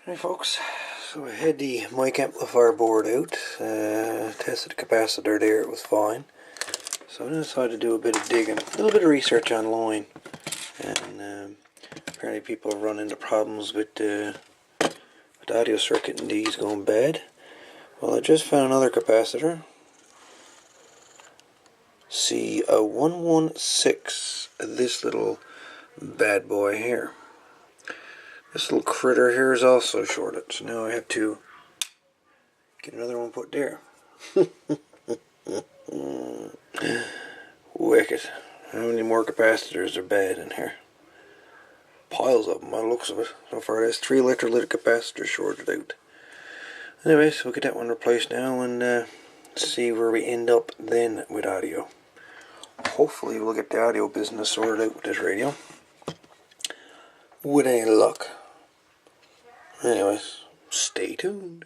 Hey folks, so I had the mic amplifier board out, tested the capacitor there, it was fine. So I decided to do a bit of digging, a little bit of research online, and apparently people have run into problems with the audio circuit and these going bad. Well, I just found another capacitor. See a 116, this little bad boy here. This little critter here is also shorted, so now I have to get another one put there. Wicked. How many more capacitors are bad in here? Piles of them by the looks of it. So far there's 3 electrolytic capacitors shorted out. Anyways, we'll get that one replaced now and see where we end up then with audio. Hopefully we'll get the audio business sorted out with this radio. With any luck. Anyways, stay tuned.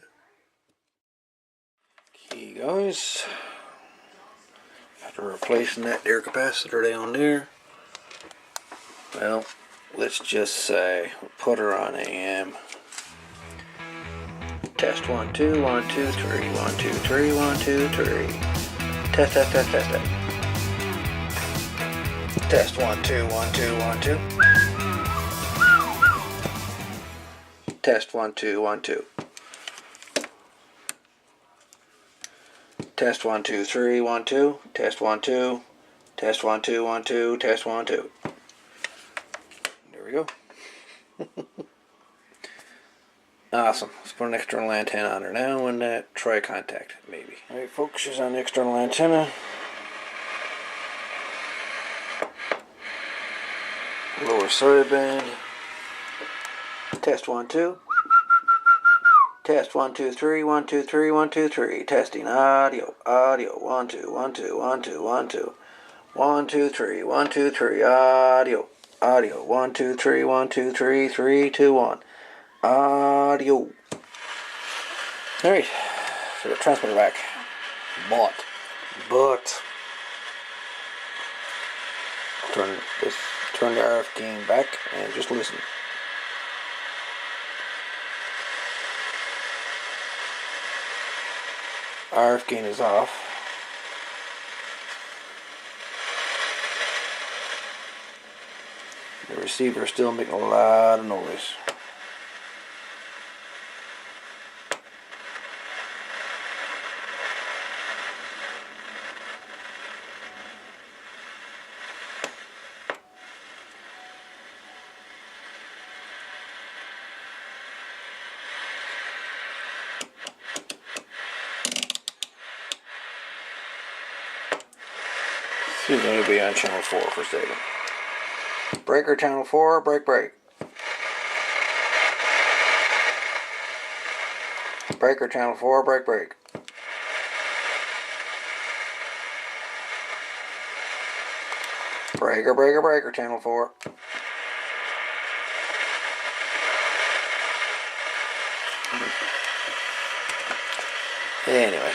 Okay guys, after replacing that there capacitor down there, well, let's just say we'll put her on AM. Test 1 2 1 2 3 1 2 3 1 2 3. Test test test test test. Test 1 2 1 2 1 2. Test 1 2 1 2. Test 1 2 3 1 2. Test 1 2. Test 1 2 1 2. Test 1 2. There we go. Awesome. Let's put an external antenna on her now and try a contact, maybe. Alright folks, she's on the external antenna. Lower sideband. Test 1 2. Test 1 2 3 1 2 3 1 2 3. Testing audio 1 2 1 2 1 2 1 2 1 2 3 1 2 3 audio 1 2 3 1 2 3 3 2 1 audio. Alright, so the transmitter back. But turn the RF gain back and just listen. RF gain is off. The receiver is still making a lot of noise. She's going to be on channel 4 for a second. Breaker channel 4, break. Breaker channel 4, break. Breaker channel 4. Anyways.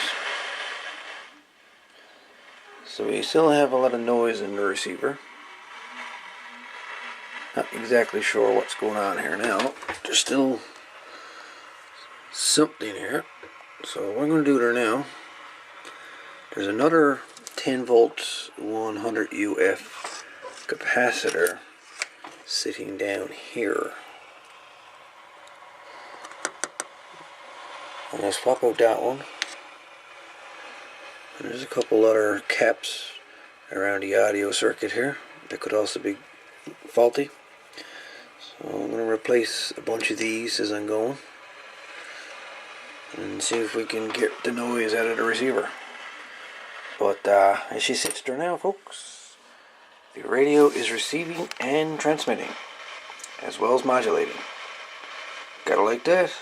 So we still have a lot of noise in the receiver. Not exactly sure what's going on here now. There's still something here. So what I'm going to do there now, there's another 10 volts 100 UF capacitor sitting down here. I'm going to swap out that one. And there's a couple other caps around the audio circuit here that could also be faulty. So I'm going to replace a bunch of these as I'm going and see if we can get the noise out of the receiver. But as she sits there now, folks, the radio is receiving and transmitting as well as modulating. Gotta like that.